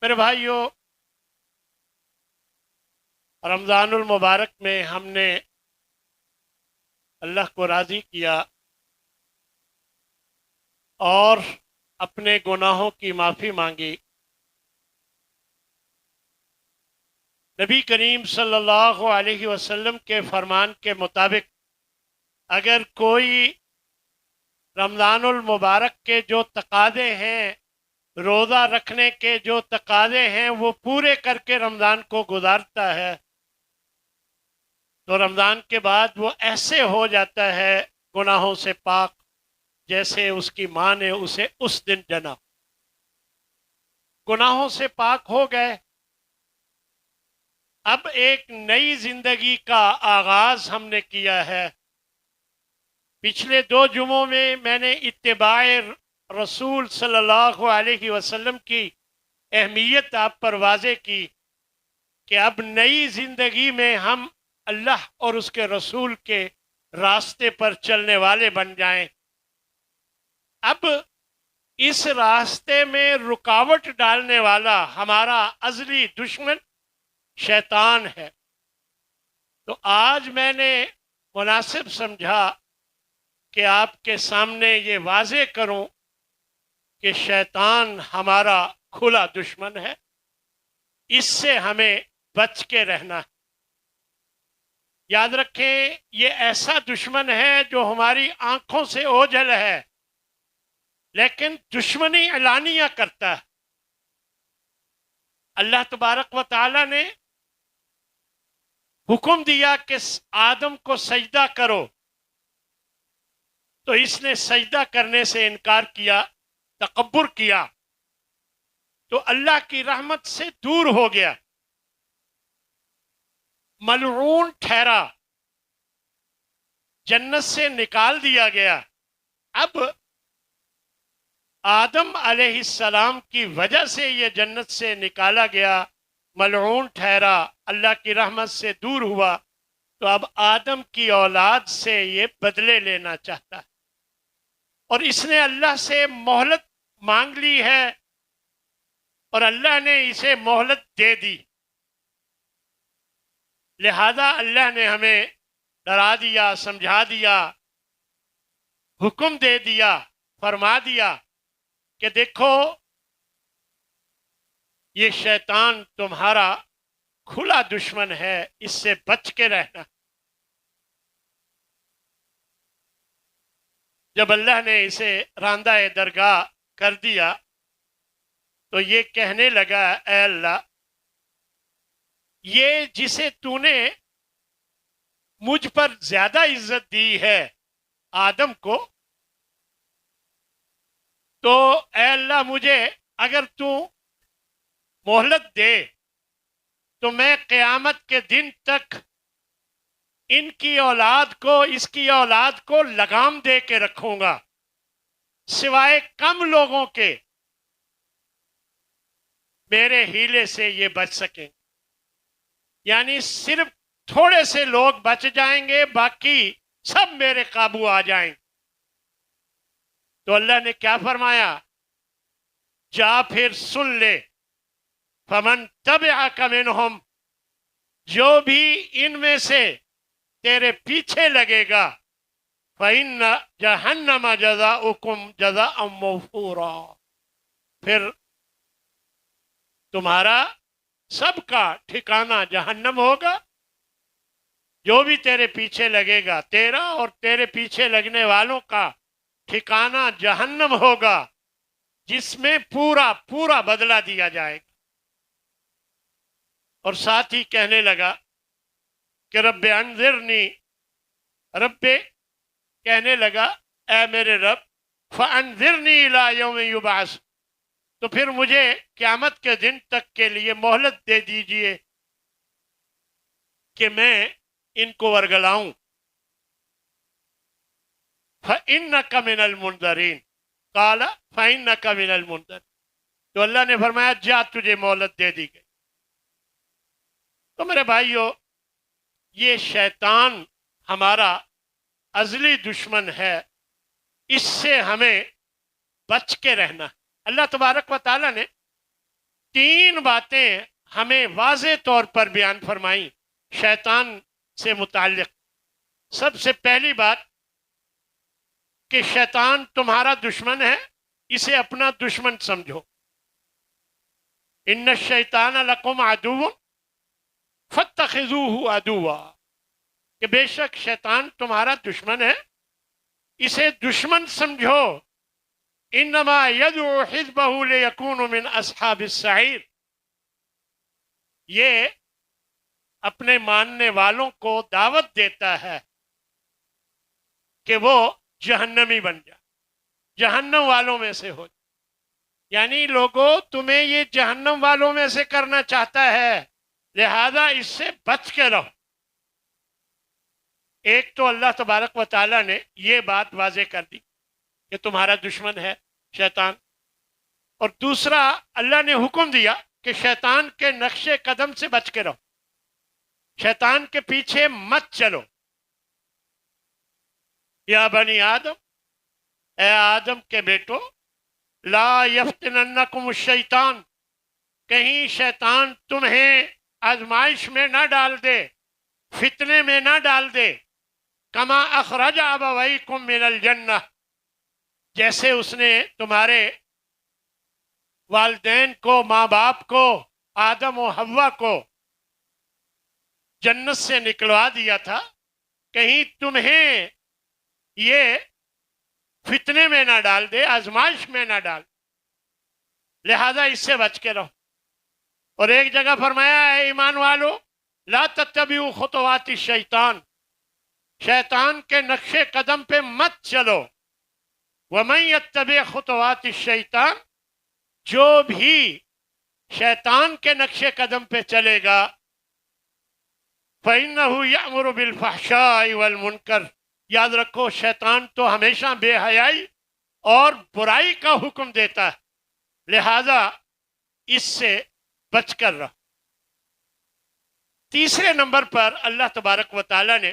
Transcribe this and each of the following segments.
میرے بھائیوں، رمضان المبارک میں ہم نے اللہ کو راضی کیا اور اپنے گناہوں کی معافی مانگی۔ نبی کریم صلی اللہ علیہ وسلم کے فرمان کے مطابق اگر کوئی رمضان المبارک کے جو تقاضے ہیں، روزہ رکھنے کے جو تقاضے ہیں، وہ پورے کر کے رمضان کو گزارتا ہے تو رمضان کے بعد وہ ایسے ہو جاتا ہے گناہوں سے پاک جیسے اس کی ماں نے اسے اس دن جنا۔ گناہوں سے پاک ہو گئے، اب ایک نئی زندگی کا آغاز ہم نے کیا ہے۔ پچھلے 2 جمعوں میں نے اتباع رسول صلی اللہ علیہ وسلم کی اہمیت آپ پر واضح کی کہ اب نئی زندگی میں ہم اللہ اور اس کے رسول کے راستے پر چلنے والے بن جائیں۔ اب اس راستے میں رکاوٹ ڈالنے والا ہمارا ازلی دشمن شیطان ہے۔ تو آج میں نے مناسب سمجھا کہ آپ کے سامنے یہ واضح کروں کہ شیطان ہمارا کھلا دشمن ہے، اس سے ہمیں بچ کے رہنا ہے۔ یاد رکھیں، یہ ایسا دشمن ہے جو ہماری آنکھوں سے اوجھل ہے لیکن دشمنی اعلانیہ کرتا ہے۔ اللہ تبارک و تعالی نے حکم دیا کہ آدم کو سجدہ کرو تو اس نے سجدہ کرنے سے انکار کیا، تکبر کیا، تو اللہ کی رحمت سے دور ہو گیا، ملعون ٹھہرا، جنت سے نکال دیا گیا۔ اب آدم علیہ السلام کی وجہ سے یہ جنت سے نکالا گیا، ملعون ٹھہرا، اللہ کی رحمت سے دور ہوا، تو اب آدم کی اولاد سے یہ بدلے لینا چاہتا ہے اور اس نے اللہ سے مہلت مانگ لی ہے اور اللہ نے اسے مہلت دے دی۔ لہذا اللہ نے ہمیں ڈرا دیا، سمجھا دیا، حکم دے دیا، فرما دیا کہ دیکھو یہ شیطان تمہارا کھلا دشمن ہے، اس سے بچ کے رہنا۔ جب اللہ نے اسے راندہ درگاہ کر دیا تو یہ کہنے لگا، اے اللہ، یہ جسے تو نے مجھ پر زیادہ عزت دی ہے آدم کو، تو اے اللہ مجھے اگر تو مہلت دے تو میں قیامت کے دن تک ان کی اولاد کو، اس کی اولاد کو لگام دے کے رکھوں گا، سوائے کم لوگوں کے میرے ہیلے سے یہ بچ سکیں، یعنی صرف تھوڑے سے لوگ بچ جائیں گے، باقی سب میرے قابو آ جائیں۔ تو اللہ نے کیا فرمایا؟ جا پھر سن لے، فمن تبعک منہم، جو بھی ان میں سے تیرے پیچھے لگے گا، فإن جہنم جزاؤکم جزاء موفورا، پھر تمہارا سب کا ٹھکانہ جہنم ہوگا۔ جو بھی تیرے پیچھے لگے گا، تیرا اور تیرے پیچھے لگنے والوں کا ٹھکانہ جہنم ہوگا، جس میں پورا پورا بدلہ دیا جائے گا۔ اور ساتھ ہی کہنے لگا کہ رب انذرنی، رب کہنے لگا اے میرے رب، فانذرنی الی یوم یبعث، تو پھر مجھے قیامت کے دن تک کے لیے مہلت دے دیجئے کہ میں ان کو ورگلاؤں۔ فإنک من المنذرین، قال فإنک من المنذرین، تو اللہ نے فرمایا جا تجھے مہلت دے دی گئی۔ تو میرے بھائیو، یہ شیطان ہمارا ازلی دشمن ہے، اس سے ہمیں بچ کے رہنا۔ اللہ تبارک و تعالیٰ نے تین باتیں ہمیں واضح طور پر بیان فرمائیں شیطان سے متعلق۔ سب سے پہلی بات کہ شیطان تمہارا دشمن ہے، اسے اپنا دشمن سمجھو۔ ان الشیطان لکم عدو فاتخذوہ عدوا، کہ بے شک شیطان تمہارا دشمن ہے، اسے دشمن سمجھو۔ انما یدعو حزبہ لیکونوا من اصحاب السعیر، یہ اپنے ماننے والوں کو دعوت دیتا ہے کہ وہ جہنمی بن جائے، جہنم والوں میں سے ہو جائے۔ یعنی لوگوں، تمہیں یہ جہنم والوں میں سے کرنا چاہتا ہے، لہذا اس سے بچ کے رہو۔ ایک تو اللہ تبارک و تعالیٰ نے یہ بات واضح کر دی کہ تمہارا دشمن ہے شیطان، اور دوسرا اللہ نے حکم دیا کہ شیطان کے نقش قدم سے بچ کے رہو، شیطان کے پیچھے مت چلو۔ یا بنی آدم، اے آدم کے بیٹو، لا یفتننکم الشیطان، کہیں شیطان تمہیں آزمائش میں نہ ڈال دے، فتنے میں نہ ڈال دے۔ کما اخرج ابویکم من الجنہ، جیسے اس نے تمہارے والدین کو، ماں باپ کو، آدم و حوا کو جنت سے نکلوا دیا تھا، کہیں تمہیں یہ فتنے میں نہ ڈال دے، آزمائش میں نہ ڈال، لہذا اس سے بچ کے رہو۔ اور ایک جگہ فرمایا ہے ایمان والو، لا تتبعوا خطوات الشیطان، شیطان کے نقش قدم پہ مت چلو۔ ومن یتبع خطوات الشیطان، جو بھی شیطان کے نقش قدم پہ چلے گا، فإنہ یأمر بالفحشاء والمنکر، یاد رکھو شیطان تو ہمیشہ بے حیائی اور برائی کا حکم دیتا ہے، لہذا اس سے بچ کر رہو۔ تیسرے نمبر پر اللہ تبارک و تعالی نے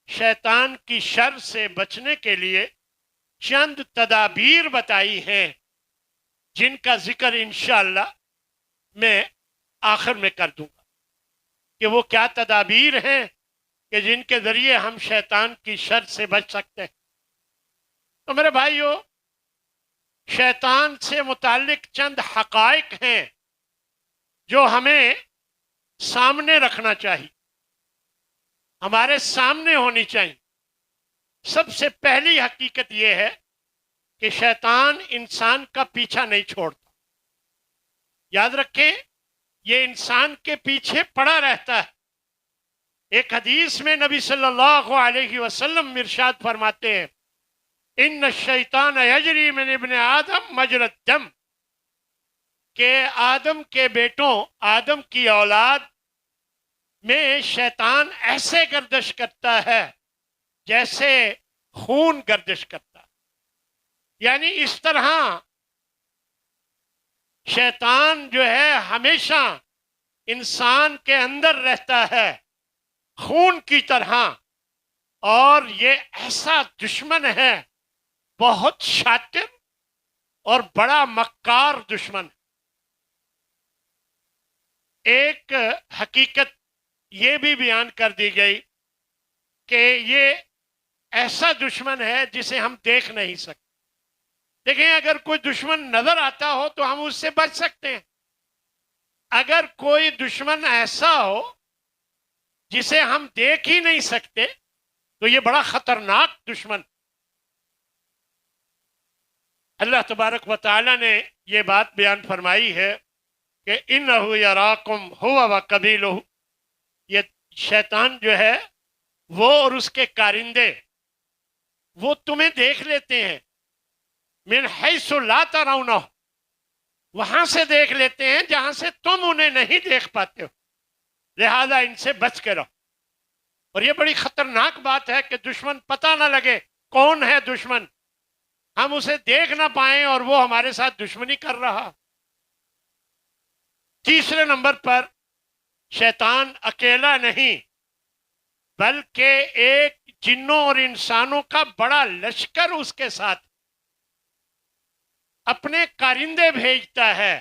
شیطان کی شر سے بچنے کے لیے چند تدابیر بتائی ہیں، جن کا ذکر انشاءاللہ میں آخر میں کر دوں گا کہ وہ کیا تدابیر ہیں کہ جن کے ذریعے ہم شیطان کی شر سے بچ سکتے ہیں۔ تو میرے بھائیو، شیطان سے متعلق چند حقائق ہیں جو ہمیں سامنے رکھنا چاہیے، ہمارے سامنے ہونی چاہیے۔ سب سے پہلی حقیقت یہ ہے کہ شیطان انسان کا پیچھا نہیں چھوڑتا۔ یاد رکھیں، یہ انسان کے پیچھے پڑا رہتا ہے۔ ایک حدیث میں نبی صلی اللہ علیہ وسلم ارشاد فرماتے ہیں، ان الشیطان یجری من ابن آدم مجری الدم، کہ آدم کے بیٹوں، آدم کی اولاد میں شیطان ایسے گردش کرتا ہے جیسے خون گردش کرتا ہے۔ یعنی اس طرح شیطان جو ہے ہمیشہ انسان کے اندر رہتا ہے خون کی طرح، اور یہ ایسا دشمن ہے، بہت شاطر اور بڑا مکار دشمن۔ ایک حقیقت یہ بھی بیان کر دی گئی کہ یہ ایسا دشمن ہے جسے ہم دیکھ نہیں سکتے۔ دیکھیں، اگر کوئی دشمن نظر آتا ہو تو ہم اس سے بچ سکتے ہیں۔ اگر کوئی دشمن ایسا ہو جسے ہم دیکھ ہی نہیں سکتے تو یہ بڑا خطرناک دشمن۔ اللہ تبارک و تعالی نے یہ بات بیان فرمائی ہے کہ انہ یراکم ہوا وقبیلہ، یہ شیطان جو ہے وہ اور اس کے کارندے وہ تمہیں دیکھ لیتے ہیں، من حیث لا ترونہ، وہاں سے دیکھ لیتے ہیں جہاں سے تم انہیں نہیں دیکھ پاتے ہو، لہذا ان سے بچ کے رہو۔ اور یہ بڑی خطرناک بات ہے کہ دشمن پتہ نہ لگے کون ہے دشمن، ہم اسے دیکھ نہ پائیں اور وہ ہمارے ساتھ دشمنی کر رہا۔ تیسرے نمبر پر شیطان اکیلا نہیں بلکہ ایک جنوں اور انسانوں کا بڑا لشکر اس کے ساتھ، اپنے کارندے بھیجتا ہے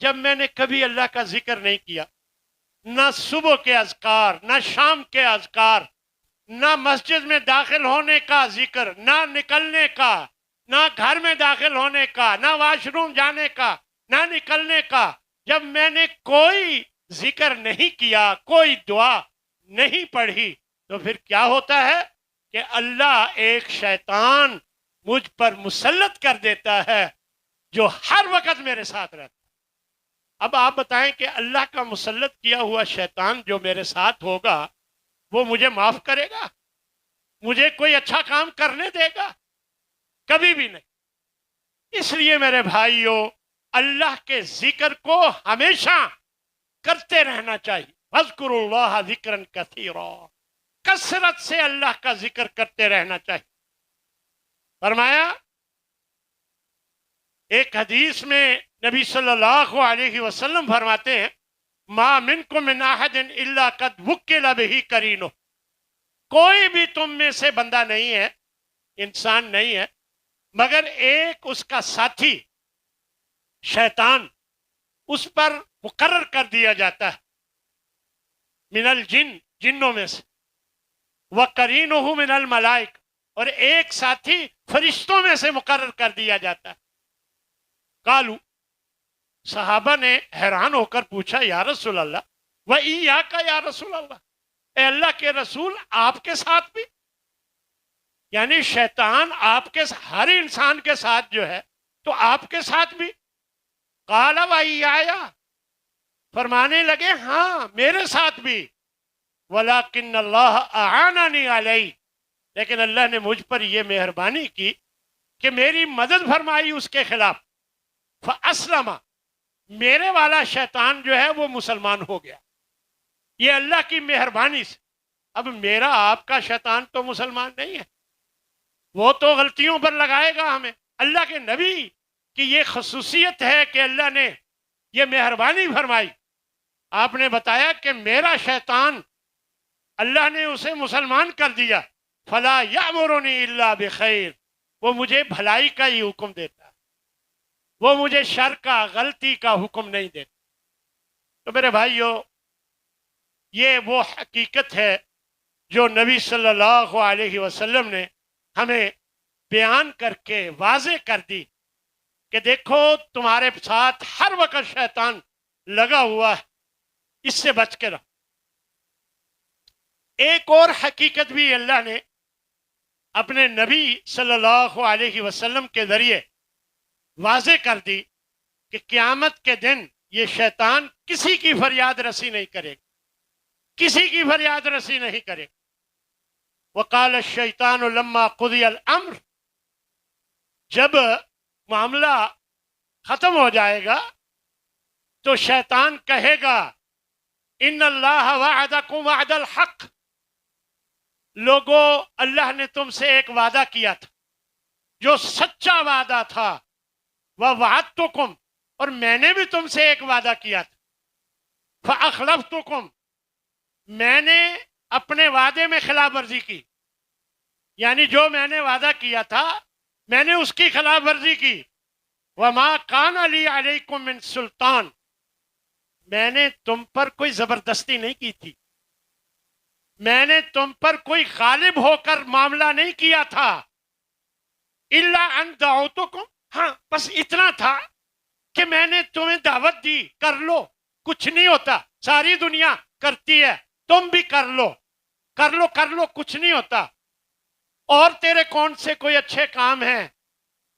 جب میں نے کبھی اللہ کا ذکر نہیں کیا، نہ صبح کے اذکار، نہ شام کے اذکار، نہ مسجد میں داخل ہونے کا ذکر، نہ نکلنے کا، نہ گھر میں داخل ہونے کا، نہ واش روم جانے کا، نہ نکلنے کا، جب میں نے کوئی ذکر نہیں کیا، کوئی دعا نہیں پڑھی، تو پھر کیا ہوتا ہے کہ اللہ ایک شیطان مجھ پر مسلط کر دیتا ہے جو ہر وقت میرے ساتھ رہتا ہے۔ اب آپ بتائیں کہ اللہ کا مسلط کیا ہوا شیطان جو میرے ساتھ ہوگا وہ مجھے معاف کرے گا؟ مجھے کوئی اچھا کام کرنے دے گا؟ کبھی بھی نہیں۔ اس لیے میرے بھائیوں، اللہ کے ذکر کو ہمیشہ کرتے رہنا چاہیے۔ فاذکروا اللہ ذکرا کثیرا، کثرت سے اللہ کا ذکر کرتے رہنا چاہیے۔ فرمایا ایک حدیث میں نبی صلی اللہ علیہ وسلم فرماتے ہیں، ما منکم من احد الا قد وکل بہ قرینہ، کوئی بھی تم میں سے بندہ نہیں ہے، انسان نہیں ہے، مگر ایک اس کا ساتھی شیطان اس پر مقرر کر دیا جاتا ہے، من الجن، جنوں میں سے، وقرینہ من الملائک، اور ایک ساتھی فرشتوں میں سے مقرر کر دیا جاتا ہے۔ قالو، صحابہ نے حیران ہو کر پوچھا، یا رسول اللہ، وَإِيَّاكَ یا رسول اللہ، اے اللہ کے رسول آپ کے ساتھ بھی؟ یعنی شیطان آپ کے ہر انسان کے ساتھ جو ہے تو آپ کے ساتھ بھی؟ قال وَإِيَّايَ، فرمانے لگے ہاں میرے ساتھ بھی، وَلَكِنَّ اللَّهَ أَعَانَنِي عَلَيْهِ، لیکن اللہ نے مجھ پر یہ مہربانی کی کہ میری مدد فرمائی اس کے خلاف، فَأَسْلَمَ، میرے والا شیطان جو ہے وہ مسلمان ہو گیا، یہ اللہ کی مہربانی سے۔ اب میرا آپ کا شیطان تو مسلمان نہیں ہے، وہ تو غلطیوں پر لگائے گا ہمیں۔ اللہ کے نبی کی یہ خصوصیت ہے کہ اللہ نے یہ مہربانی فرمائی، آپ نے بتایا کہ میرا شیطان اللہ نے اسے مسلمان کر دیا، فلا یأمرنی الا بخیر، وہ مجھے بھلائی کا ہی حکم دیتا ہے، وہ مجھے شر کا، غلطی کا حکم نہیں دیتا۔ تو میرے بھائیو، یہ وہ حقیقت ہے جو نبی صلی اللہ علیہ وسلم نے ہمیں بیان کر کے واضح کر دی کہ دیکھو تمہارے ساتھ ہر وقت شیطان لگا ہوا ہے، اس سے بچ کے رہو۔ ایک اور حقیقت بھی اللہ نے اپنے نبی صلی اللہ علیہ وسلم کے ذریعے واضح کر دی کہ قیامت کے دن یہ شیطان کسی کی فریاد رسی نہیں کرے گا، کسی کی فریاد رسی نہیں کرے گا۔ وقال الشیطان لما قضی الامر، جب معاملہ ختم ہو جائے گا تو شیطان کہے گا، ان اللہ وعدکم وعد الحق، لوگو اللہ نے تم سے ایک وعدہ کیا تھا جو سچا وعدہ تھا، ووعدتکم، اور میں نے بھی تم سے ایک وعدہ کیا تھا، فاخلفتکم، میں نے اپنے وعدے میں خلاف ورزی کی، یعنی جو میں نے وعدہ کیا تھا میں نے اس کی خلاف ورزی کی، وما کان لی علیکم من سلطان، میں نے تم پر کوئی زبردستی نہیں کی تھی، میں نے تم پر کوئی غالب ہو کر معاملہ نہیں کیا تھا، الا ان دعوتکم، ہاں بس اتنا تھا کہ میں نے تمہیں دعوت دی، کر لو، کچھ نہیں ہوتا، ساری دنیا کرتی ہے، تم بھی کر لو، کر لو، کر لو، کچھ نہیں ہوتا، اور تیرے کون سے کوئی اچھے کام ہیں،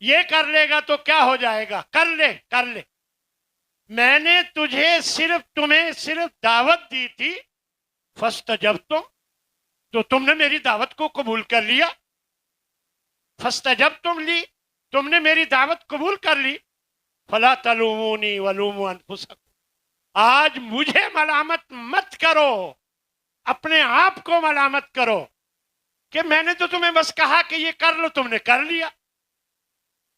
یہ کر لے گا تو کیا ہو جائے گا، کر لے، کر لے، میں نے تمہیں صرف دعوت دی تھی، فاستجبتم، تو تم نے میری دعوت کو قبول کر لیا، فاستجبتم لی، تم نے میری دعوت قبول کر لی، فلا تلومونی ولوموا انفسکم، آج مجھے ملامت مت کرو، اپنے آپ کو ملامت کرو کہ میں نے تو تمہیں بس کہا کہ یہ کر لو، تم نے کر لیا،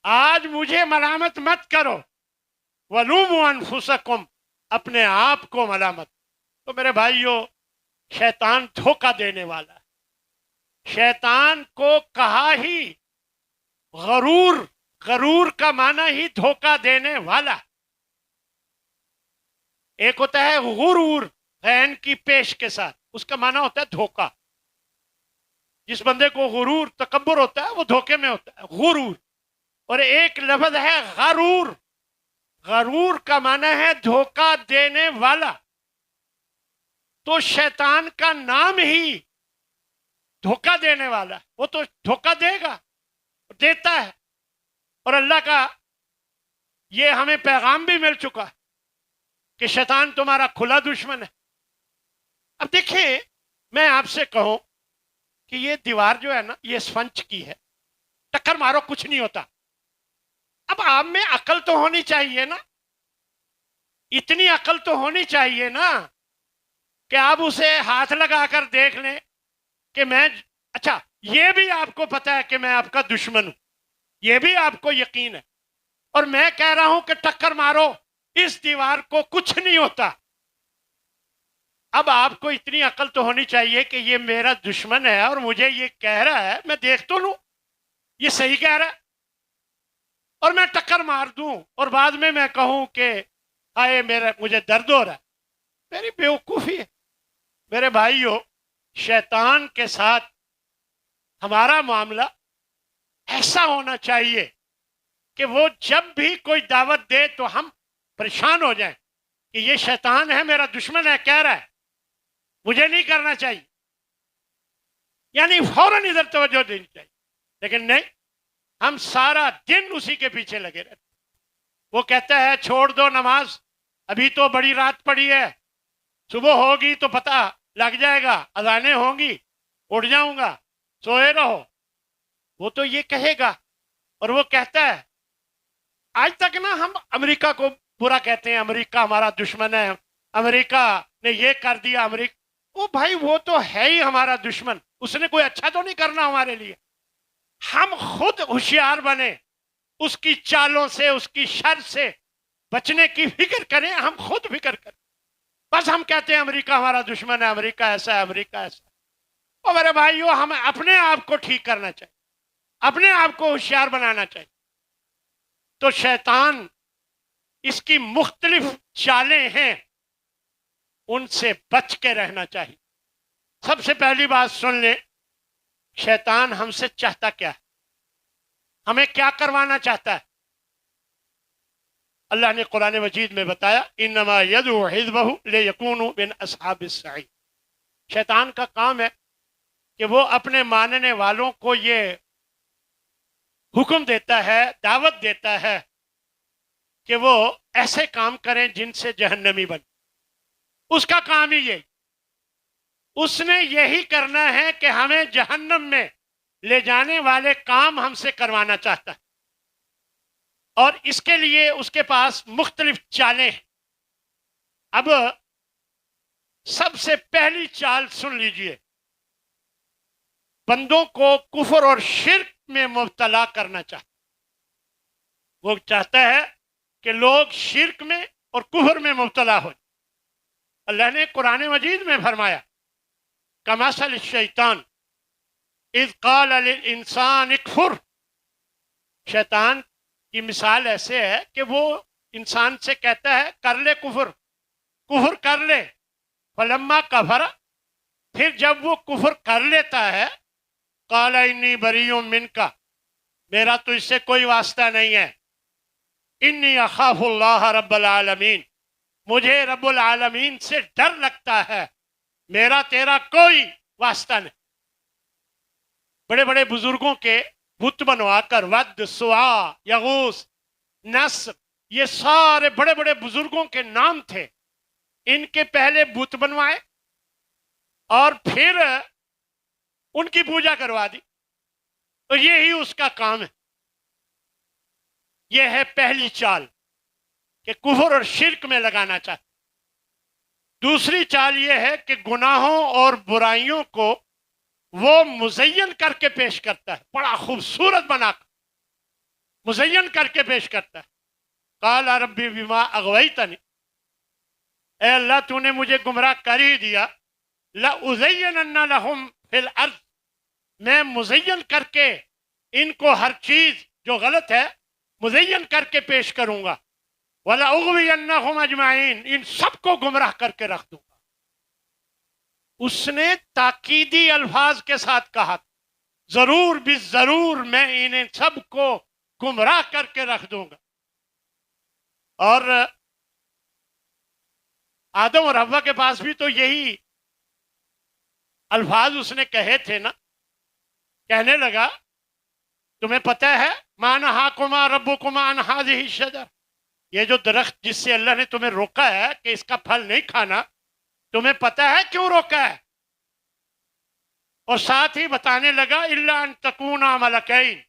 آج مجھے ملامت مت کرو، ولوموا انفسکم، اپنے آپ کو ملامت۔ تو میرے بھائیو، شیطان دھوکہ دینے والا ہے، شیطان کو کہا ہی غرور، غرور کا معنی ہی دھوکہ دینے والا، ایک ہوتا ہے غرور، غین کی پیش کے ساتھ، اس کا معنی ہوتا ہے دھوکہ. جس بندے کو غرور تکبر ہوتا ہے وہ دھوکے میں ہوتا ہے، غرور. اور ایک لفظ ہے غرور. غرور کا معنی ہے دھوکہ دینے والا. تو شیطان کا نام ہی دھوکہ دینے والا، وہ تو دھوکہ دے گا، دیتا ہے. اور اللہ کا یہ ہمیں پیغام بھی مل چکا ہے کہ شیطان تمہارا کھلا دشمن ہے. اب دیکھیں، میں آپ سے کہوں کہ یہ دیوار جو ہے نا، یہ اسفنج کی ہے، ٹکر مارو کچھ نہیں ہوتا. اب آپ میں عقل تو ہونی چاہیے نا، اتنی عقل تو ہونی چاہیے نا کہ آپ اسے ہاتھ لگا کر دیکھ لیں کہ میں، اچھا یہ بھی آپ کو پتا ہے کہ میں آپ کا دشمن ہوں، یہ بھی آپ کو یقین ہے، اور میں کہہ رہا ہوں کہ ٹکر مارو اس دیوار کو کچھ نہیں ہوتا. اب آپ کو اتنی عقل تو ہونی چاہیے کہ یہ میرا دشمن ہے اور مجھے یہ کہہ رہا ہے، میں دیکھ تو لوں یہ صحیح کہہ رہا ہے، اور میں ٹکر مار دوں اور بعد میں کہوں کہ آئے مجھے درد ہو رہا ہے. میری بیوقوفی ہے. میرے بھائیو، شیطان کے ساتھ ہمارا معاملہ ایسا ہونا چاہیے کہ وہ جب بھی کوئی دعوت دے تو ہم پریشان ہو جائیں کہ یہ شیطان ہے، میرا دشمن ہے، کہہ رہا ہے، مجھے نہیں کرنا چاہیے، یعنی فوراً ادھر توجہ دینی چاہیے. لیکن نہیں، ہم سارا دن اسی کے پیچھے لگے رہتے. وہ کہتا ہے چھوڑ دو نماز، ابھی تو بڑی رات پڑی ہے، صبح ہوگی تو پتہ لگ جائے گا، اذانیں ہوں گی، اٹھ جاؤں گا، سوئے رہو. وہ تو یہ کہے گا. اور وہ کہتا ہے، آج تک نا ہم امریکہ کو برا کہتے ہیں، امریکہ ہمارا دشمن ہے، امریکہ نے یہ کر دیا، امریکہ. وہ بھائی وہ تو ہے ہی ہمارا دشمن، اس نے کوئی اچھا تو نہیں کرنا ہمارے لیے. ہم خود ہوشیار بنے، اس کی چالوں سے، اس کی شر سے بچنے کی فکر کریں. ہم خود فکر کریں. بس ہم کہتے ہیں امریکہ ہمارا دشمن ہے، امریکہ ایسا ہے، امریکہ ایسا ہے. اور میرے بھائیو، ہمیں اپنے آپ کو ٹھیک کرنا چاہیے، اپنے آپ کو ہوشیار بنانا چاہیے. تو شیطان، اس کی مختلف چالیں ہیں، ان سے بچ کے رہنا چاہیے. سب سے پہلی بات سن لیں، شیطان ہم سے چاہتا کیا ہے، ہمیں کیا کروانا چاہتا ہے. اللہ نے قرآن مجید میں بتایا، انما یدعو حزبہ لیکونوا من اصحاب السعیر. شیطان کا کام ہے کہ وہ اپنے ماننے والوں کو یہ حکم دیتا ہے، دعوت دیتا ہے کہ وہ ایسے کام کریں جن سے جہنمی بن. اس کا کام ہی یہی، اس نے یہی کرنا ہے کہ ہمیں جہنم میں لے جانے والے کام ہم سے کروانا چاہتا ہے. اور اس کے لیے اس کے پاس مختلف چالیں ہیں. اب سب سے پہلی چال سن لیجئے، بندوں کو کفر اور شرک میں مبتلا کرنا چاہتا. وہ چاہتا ہے کہ لوگ شرک میں اور کفر میں مبتلا ہو. اللہ نے قرآن مجید میں فرمایا، کمثل الشیطان اذ قال للانسان اکفر. شیطان کی مثال ایسے ہے کہ وہ انسان سے کہتا ہے کر لے کفر، کفر کر لے. فلما کفر، پھر جب وہ کفر کر لیتا ہے، قال انی بریء منک، میرا تو اس سے کوئی واسطہ نہیں ہے. انی اخاف اللہ رب العالمین، مجھے رب العالمین سے ڈر لگتا ہے، میرا تیرا کوئی واسطہ نہیں. بڑے بڑے بزرگوں کے بت بنوا کر، ود، سوا، یغوث، نصر، یہ سارے بڑے بڑے بزرگوں کے نام تھے. ان کے پہلے بت بنوائے اور پھر ان کی پوجا کروا دی. تو یہی اس کا کام ہے. یہ ہے پہلی چال کہ کفر اور شرک میں لگانا چاہتا. دوسری چال یہ ہے کہ گناہوں اور برائیوں کو وہ مزین کر کے پیش کرتا ہے، بڑا خوبصورت بنا کر مزین کر کے پیش کرتا ہے. قال ربی بما اغویتنی، اے اللہ تو نے مجھے گمراہ کر ہی دیا، لأزینن لہم فی الارض، میں مزین کر کے ان کو ہر چیز جو غلط ہے مزین کر کے پیش کروں گا. وَلَأُغْوِيَنَّهُمْ أَجْمَعِينَ، ان سب کو گمراہ کر کے رکھ دوں گا۔ اس نے تاکیدی الفاظ کے ساتھ کہا، ضرور بھی ضرور میں انہیں سب کو گمراہ کر کے رکھ دوں گا۔ اور آدم اور حوا کے پاس بھی تو یہی الفاظ اس نے کہے تھے نا۔ کہنے لگا تمہیں پتہ ہے مَا نَهَاكُمَا رَبُّكُمَا عَنْ هَٰذِهِ الشَّجَرَةِ، یہ جو درخت جس سے اللہ نے تمہیں روکا ہے کہ اس کا پھل نہیں کھانا، تمہیں پتہ ہے کیوں روکا ہے؟ اور ساتھ ہی بتانے لگا إِلَّا أَن تَكُونَا مَلَكَيْنِ،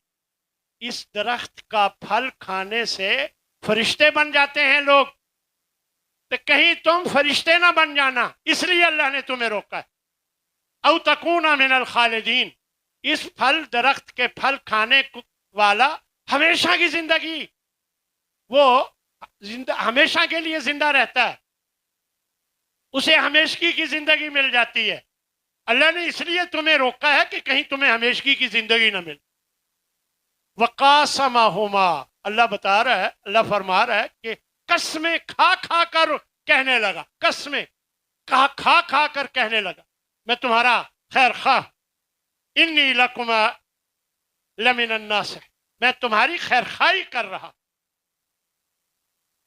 اس درخت کا پھل کھانے سے فرشتے بن جاتے ہیں لوگ، تو کہیں تم فرشتے نہ بن جانا، اس لیے اللہ نے تمہیں روکا ہے۔ أَوْ تَكُونَا مِنَ الْخَالِدِينَ، اس پھل درخت کے پھل کھانے والا ہمیشہ کی زندگی، وہ ہمیشہ کے لیے زندہ رہتا ہے، اسے ہمیشگی کی زندگی مل جاتی ہے۔ اللہ نے اس لیے تمہیں روکا ہے کہ کہیں تمہیں ہمیشگی کی زندگی نہ مل۔ وَقَاسَمَهُمَا، اللہ بتا رہا ہے، اللہ فرما رہا ہے کہ قسمیں کھا کھا کر کہنے لگا، قسمیں کھا کھا کر کہنے لگا، میں تمہارا خیر خواہ، انی لکما لمن الناصح، میں تمہاری خیر خواہی کر رہا۔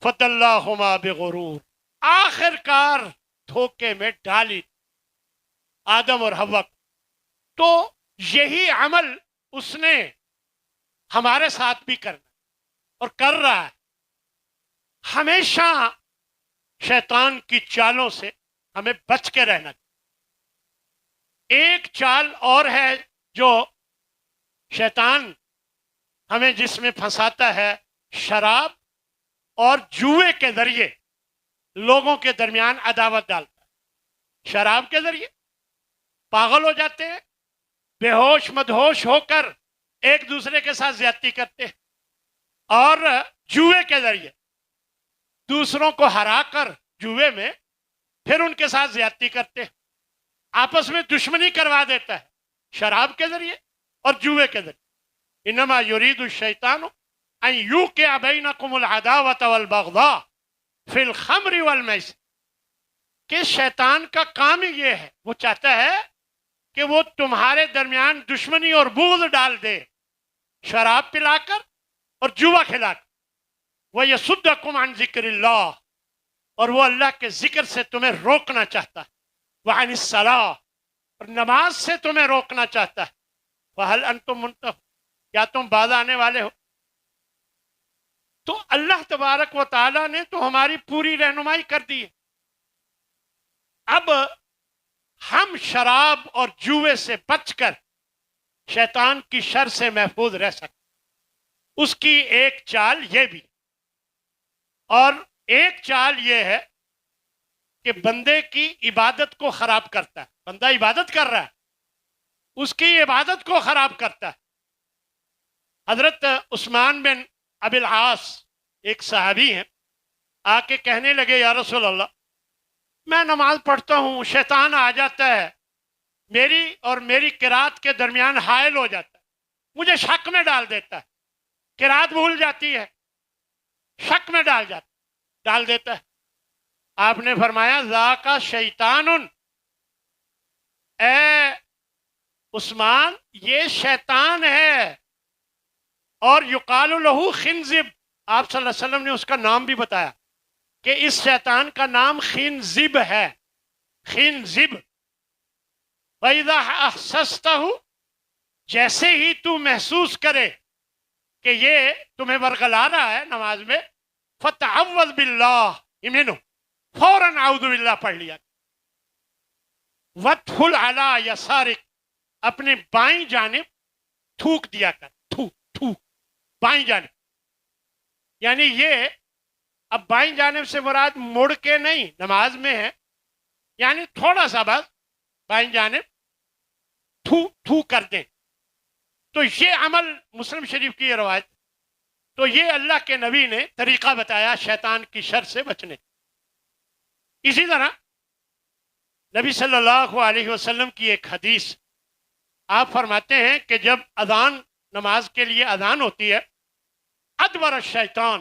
فَدَلَّاهُمَا بِغُرُورٍ، آخر کار دھوکے میں ڈالی آدم اور حوا کو۔ تو یہی عمل اس نے ہمارے ساتھ بھی کرنا اور کر رہا ہے۔ ہمیشہ شیطان کی چالوں سے ہمیں بچ کے رہنا چاہیے۔ ایک چال اور ہے جو شیطان ہمیں جس میں پھنساتا ہے، شراب اور جوئے کے ذریعے لوگوں کے درمیان عداوت ڈالتا ہے۔ شراب کے ذریعے پاگل ہو جاتے ہیں، بے ہوش مدہوش ہو کر ایک دوسرے کے ساتھ زیادتی کرتے ہیں، اور جوئے کے ذریعے دوسروں کو ہرا کر جوئے میں پھر ان کے ساتھ زیادتی کرتے ہیں، آپس میں دشمنی کروا دیتا ہے شراب کے ذریعے اور جوئے کے ذریعے۔ انما یرید الشیطان ان یوقع بینکم العداوۃ والبغضاء فی الخمر والمیسر، کہ شیطان کا کام ہی یہ ہے، وہ چاہتا ہے کہ وہ تمہارے درمیان دشمنی اور بغض ڈال دے، شراب پلا کر اور جوا کھلا کر۔ وَيَصُدَّكُمْ عَنْ ذِكْرِ اللَّهِ، اور وہ اللہ کے ذکر سے تمہیں روکنا چاہتا ہے، وَعَنِ الصَّلَاةِ، اور نماز سے تمہیں روکنا چاہتا ہے۔ فَهَلْ أَنْتُمْ مُنْتَهُونَ، کیا تم باز آنے والے ہو؟ تو اللہ تبارک و تعالیٰ نے تو ہماری پوری رہنمائی کر دی ہے۔ اب ہم شراب اور جوئے سے بچ کر شیطان کی شر سے محفوظ رہ سکتے۔ اس کی ایک چال یہ بھی، اور ایک چال یہ ہے کہ بندے کی عبادت کو خراب کرتا ہے۔ بندہ عبادت کر رہا ہے، اس کی عبادت کو خراب کرتا ہے۔ حضرت عثمان بن ابی العاص ایک صحابی ہیں، آ کے کہنے لگے یا رسول اللہ، میں نماز پڑھتا ہوں، شیطان آ جاتا ہے، میری اور میری قرات کے درمیان حائل ہو جاتا ہے، مجھے شک میں ڈال دیتا ہے، قرات بھول جاتی ہے، شک میں ڈال دیتا ہے۔ آپ نے فرمایا ذاک شیطان، اے عثمان یہ شیطان ہے، اور یقال لہ خنزب، آپ صلی اللہ علیہ وسلم نے اس کا نام بھی بتایا کہ اس شیطان کا نام خنزب ہے، خنزب۔ وَإِذَا أَحْسَسْتَهُ، جیسے ہی تو محسوس کرے کہ یہ تمہیں ورغلا رہا ہے نماز میں، فَتَعَوَّذْ بِاللَّهِ مِنْهُ، فوراً اعوذ باللہ پڑھ لیا۔ وَادْخُلْ عَلَى يَسَارِكَ، اپنے بائیں جانب تھوک دیا کر، تھو بائیں جانب، یعنی یہ اب بائیں جانب سے مراد مڑ کے نہیں، نماز میں ہے، یعنی تھوڑا سا بس بائیں جانب تھو کر دیں۔ تو یہ عمل مسلم شریف کی یہ روایت، تو یہ اللہ کے نبی نے طریقہ بتایا شیطان کی شر سے بچنے۔ اسی طرح نبی صلی اللہ علیہ وسلم کی ایک حدیث، آپ فرماتے ہیں کہ جب اذان، نماز کے لیے اذان ہوتی ہے، ادبر الشیطان،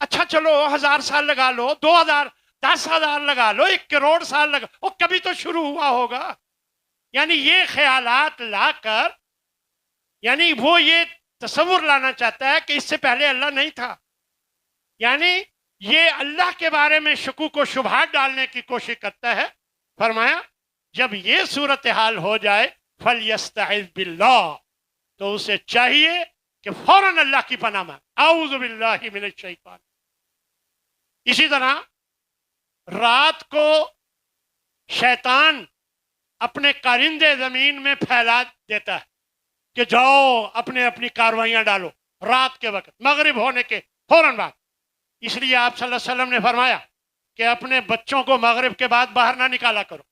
اچھا چلو 1000 سال لگا لو، 2000، 10,000 لگا لو، 1 کروڑ سال لگا، وہ کبھی تو شروع ہوا ہوگا. یعنی یہ خیالات لا کر، یعنی وہ یہ تصور لانا چاہتا ہے کہ اس سے پہلے اللہ نہیں تھا. یعنی یہ اللہ کے بارے میں شکوک و شبہات ڈالنے کی کوشش کرتا ہے. فرمایا جب یہ صورتحال ہو جائے فَلْيَسْتَعِذْ بِاللَّهِ، تو اسے چاہیے کہ فوراً اللہ کی پناہ مانگے، اعوذ باللہ من الشیطان. اسی طرح رات کو شیطان اپنے کارندے زمین میں پھیلا دیتا ہے کہ جاؤ اپنے اپنی کاروائیاں ڈالو رات کے وقت، مغرب ہونے کے فوراً بعد. اس لیے آپ صلی اللہ علیہ وسلم نے فرمایا کہ اپنے بچوں کو مغرب کے بعد باہر نہ نکالا کرو،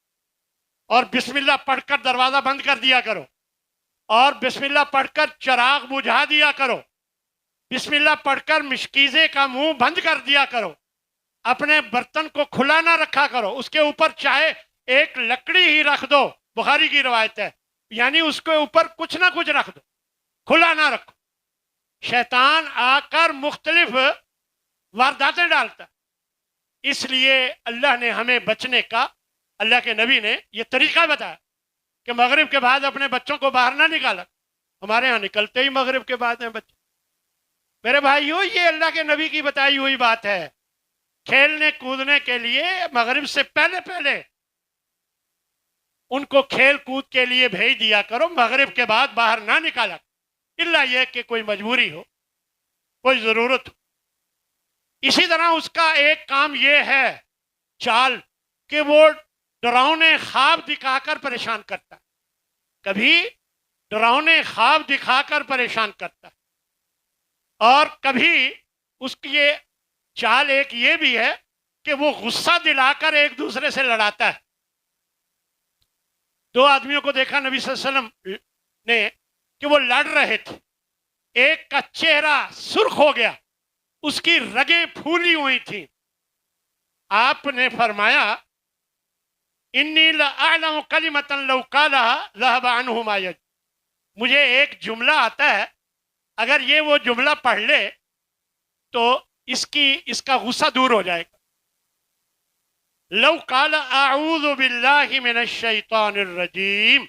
اور بسم اللہ پڑھ کر دروازہ بند کر دیا کرو، اور بسم اللہ پڑھ کر چراغ بجھا دیا کرو، بسم اللہ پڑھ کر مشکیزے کا منہ بند کر دیا کرو، اپنے برتن کو کھلا نہ رکھا کرو، اس کے اوپر چاہے ایک لکڑی ہی رکھ دو، بخاری کی روایت ہے، یعنی اس کے اوپر کچھ نہ کچھ رکھ دو، کھلا نہ رکھو. شیطان آ کر مختلف وارداتیں ڈالتا. اس لیے اللہ نے ہمیں بچنے کا، اللہ کے نبی نے یہ طریقہ بتایا کہ مغرب کے بعد اپنے بچوں کو باہر نہ نکالا. ہمارے ہاں نکلتے ہی مغرب کے بعد ہیں بچے. میرے بھائیو یہ اللہ کے نبی کی بتائی ہوئی بات ہے. کھیلنے کودنے کے لیے مغرب سے پہلے پہلے ان کو کھیل کود کے لیے بھیج دیا کرو، مغرب کے بعد باہر نہ نکالا، الا یہ کہ کوئی مجبوری ہو، کوئی ضرورت ہو. اسی طرح اس کا ایک کام یہ ہے چال کہ وہ ڈراؤنے خواب دکھا کر پریشان کرتا ہے. کبھی ڈراؤنے خواب دکھا کر پریشان کرتا ہے، اور کبھی اس کی یہ چال ایک یہ بھی ہے کہ وہ غصہ دلا کر ایک دوسرے سے لڑاتا ہے. 2 آدمیوں کو دیکھا نبی صلی اللہ علیہ وسلم نے کہ وہ لڑ رہے تھے. ایک کا چہرہ سرخ ہو گیا، اس کی رگیں پھولی ہوئی تھیں. آپ نے فرمایا انی لأعلم کلمۃ لو قالها ذهب عنه ما یجد. مجھے ایک جملہ آتا ہے، اگر یہ وہ جملہ پڑھ لے تو اس کا غصہ دور ہو جائے گا. لو قال اعوذ باللہ من الشیطان الرجیم،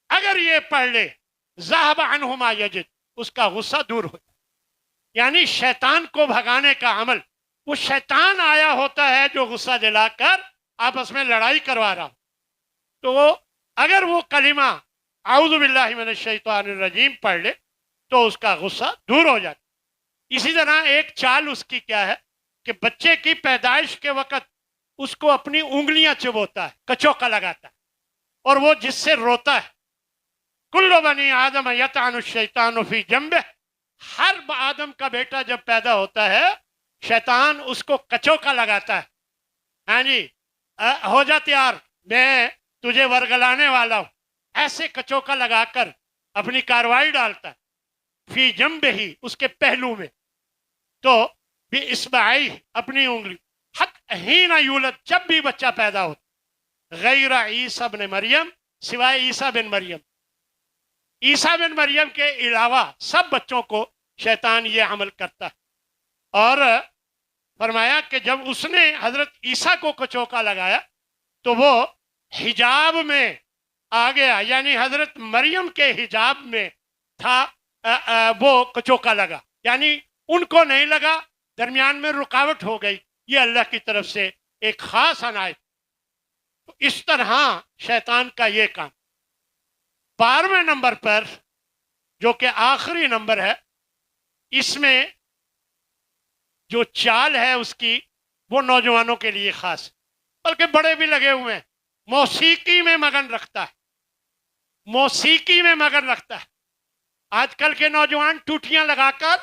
اگر یہ پڑھ لے ذهب عنه ما یجد، اس کا غصہ دور ہو جائے. یعنی شیطان کو بھگانے کا عمل، وہ شیطان آیا ہوتا ہے جو غصہ دلا کر آپس میں لڑائی کروا رہا. تو اگر وہ کلمہ اعوذ باللہ من الشیطان الرجیم پڑھ لے تو اس کا غصہ دور ہو جاتا. اسی طرح ایک چال اس کی کیا ہے کہ بچے کی پیدائش کے وقت اس کو اپنی انگلیاں چبوتا ہے، کچوکا لگاتا ہے، اور وہ جس سے روتا ہے. کل بنی آدم یطعن الشیطان فی جنبہ، ہر آدم کا بیٹا جب پیدا ہوتا ہے شیطان اس کو کچوکا لگاتا ہے. ہاں جی، ہو جا تیار، میں تجھے ورگلانے والا ہوں. ایسے کچوکا لگا کر اپنی کاروائی ڈالتا ہے. فی جنبہ ہی، اس کے پہلو میں. تو بھی اصبعی، اپنی انگلی. حق حین یولد، جب بھی بچہ پیدا ہوتا، غیر عیسیٰ بن مریم، سوائے عیسیٰ بن مریم. عیسیٰ بن مریم کے علاوہ سب بچوں کو شیطان یہ عمل کرتا ہے. اور فرمایا کہ جب اس نے حضرت عیسیٰ کو کچوکا لگایا تو وہ حجاب میں آ گیا، یعنی حضرت مریم کے حجاب میں تھا، وہ کچوکا لگا، یعنی ان کو نہیں لگا، درمیان میں رکاوٹ ہو گئی. یہ اللہ کی طرف سے ایک خاص عنایت. تو اس طرح شیطان کا یہ کام. 12ویں نمبر پر جو کہ آخری نمبر ہے، اس میں جو چال ہے اس کی، وہ نوجوانوں کے لیے خاص، بلکہ بڑے بھی لگے ہوئے ہیں. موسیقی میں مگن رکھتا ہے، موسیقی میں مگن رکھتا ہے. آج کل کے نوجوان ٹوٹیاں لگا کر،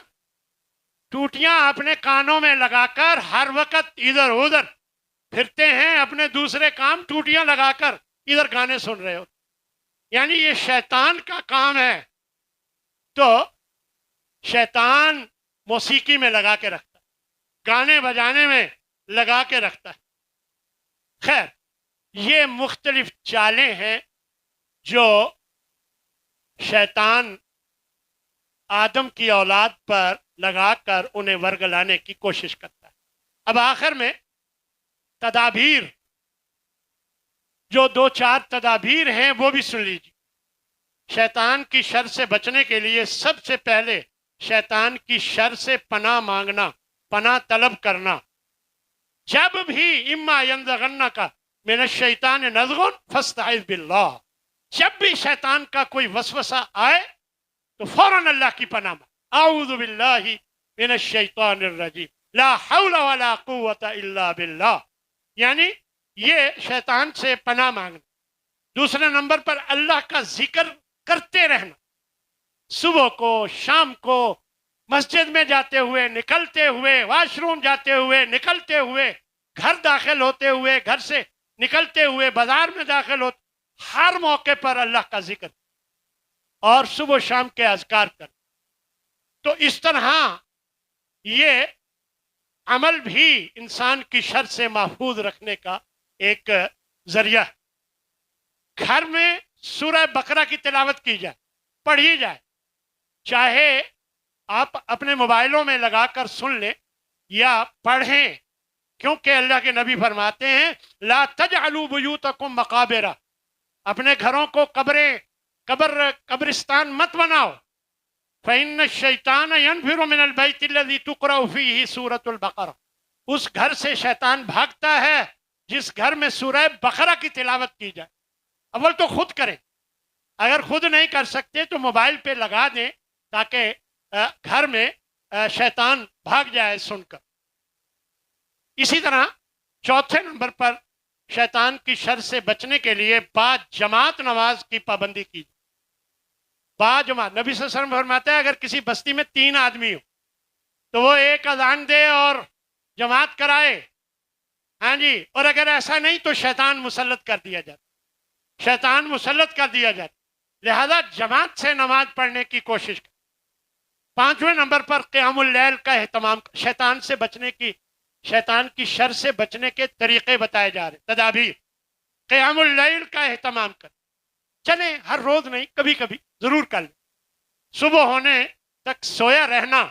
ٹوٹیاں اپنے کانوں میں لگا کر ہر وقت ادھر ادھر پھرتے ہیں، اپنے دوسرے کام ٹوٹیاں لگا کر ادھر گانے سن رہے ہو. یعنی یہ شیطان کا کام ہے. تو شیطان موسیقی میں لگا کے رکھتا ہے، گانے بجانے میں لگا کے رکھتا ہے. خیر، یہ مختلف چالیں ہیں جو شیطان آدم کی اولاد پر لگا کر انہیں ورگلانے کی کوشش کرتا ہے۔ اب آخر میں تدابیر، جو دو چار تدابیر ہیں وہ بھی سن لیجیے۔ شیطان کی شر سے بچنے کے لیے سب سے پہلے شیطان کی شر سے پناہ مانگنا، پناہ طلب کرنا۔ جب بھی اما ینزغنک من الشیطان نزغ فاستعذ باللہ، جب بھی شیطان کا کوئی وسوسہ آئے تو فوراً اللہ کی پناہ مانگ، اعوذ باللہ من الشیطان الرجیم، لا حول ولا قوت الا باللہ، یعنی یہ شیطان سے پناہ مانگنا۔ دوسرے نمبر پر اللہ کا ذکر کرتے رہنا، صبح کو، شام کو، مسجد میں جاتے ہوئے، نکلتے ہوئے، واش روم جاتے ہوئے، نکلتے ہوئے، گھر داخل ہوتے ہوئے، گھر سے نکلتے ہوئے، بازار میں داخل ہوتے، ہر موقع پر اللہ کا ذکر اور صبح و شام کے اذکار کر۔ تو اس طرح یہ عمل بھی انسان کی شر سے محفوظ رکھنے کا ایک ذریعہ ہے۔ گھر میں سورہ بقرہ کی تلاوت کی جائے، پڑھی جائے، چاہے آپ اپنے موبائلوں میں لگا کر سن لیں یا پڑھیں، کیونکہ اللہ کے نبی فرماتے ہیں لا تجعلوا بیوتکم مقابر، اپنے گھروں کو قبرستان مت بناؤ۔ فإن الشیطان ینفر من البیت الذی تقرأ فیہ سورۃ البقرہ، اس گھر سے شیطان بھاگتا ہے جس گھر میں سورہ بقرہ کی تلاوت کی جائے۔ اول تو خود کریں، اگر خود نہیں کر سکتے تو موبائل پہ لگا دیں تاکہ گھر میں شیطان بھاگ جائے سن کر۔ اسی طرح چوتھے نمبر پر شیطان کی شر سے بچنے کے لیے با جماعت نماز کی پابندی کی۔ با جماعت، نبی صلی اللہ علیہ وسلم فرماتا ہے اگر کسی بستی میں 3 آدمی ہو تو وہ ایک اذان دے اور جماعت کرائے، ہاں جی، اور اگر ایسا نہیں تو شیطان مسلط کر دیا جاتا، شیطان مسلط کر دیا جاتا، لہذا جماعت سے نماز پڑھنے کی کوشش کر۔ 5ویں نمبر پر قیام اللیل کا اہتمام، شیطان سے بچنے کی، شیطان کی شر سے بچنے کے طریقے بتائے جا رہے، تدابیر۔ قیام اللیل کا اہتمام کر، چلیں ہر روز نہیں، کبھی کبھی ضرور کر لیں۔ صبح ہونے تک سویا رہنا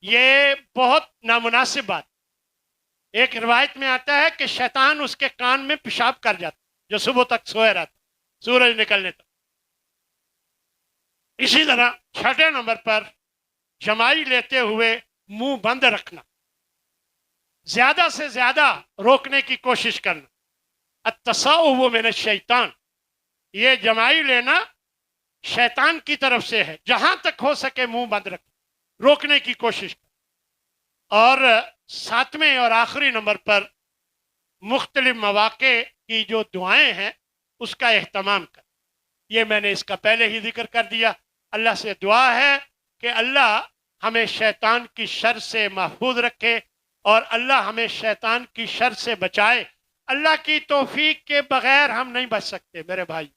یہ بہت نامناسب بات۔ ایک روایت میں آتا ہے کہ شیطان اس کے کان میں پیشاب کر جاتا جو صبح تک سویا رہتا سورج نکلنے تک۔ اسی طرح 6 نمبر پر جمائی لیتے ہوئے منہ بند رکھنا، زیادہ سے زیادہ روکنے کی کوشش کرنا۔ التصاؤب من الشیطان، یہ جمائی لینا شیطان کی طرف سے ہے، جہاں تک ہو سکے منہ بند رکھ، روکنے کی کوشش کر۔ اور 7ویں اور آخری نمبر پر مختلف مواقع کی جو دعائیں ہیں اس کا اہتمام کر، یہ میں نے اس کا پہلے ہی ذکر کر دیا۔ اللہ سے دعا ہے کہ اللہ ہمیں شیطان کی شر سے محفوظ رکھے اور اللہ ہمیں شیطان کی شر سے بچائے۔ اللہ کی توفیق کے بغیر ہم نہیں بچ سکتے میرے بھائی،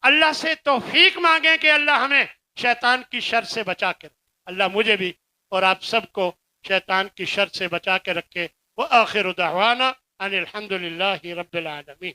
اللہ سے توفیق مانگیں کہ اللہ ہمیں شیطان کی شر سے بچا کے رکھے۔ اللہ مجھے بھی اور آپ سب کو شیطان کی شر سے بچا کے رکھے۔ وآخر دعوانا ان الحمد للہ رب العالمین۔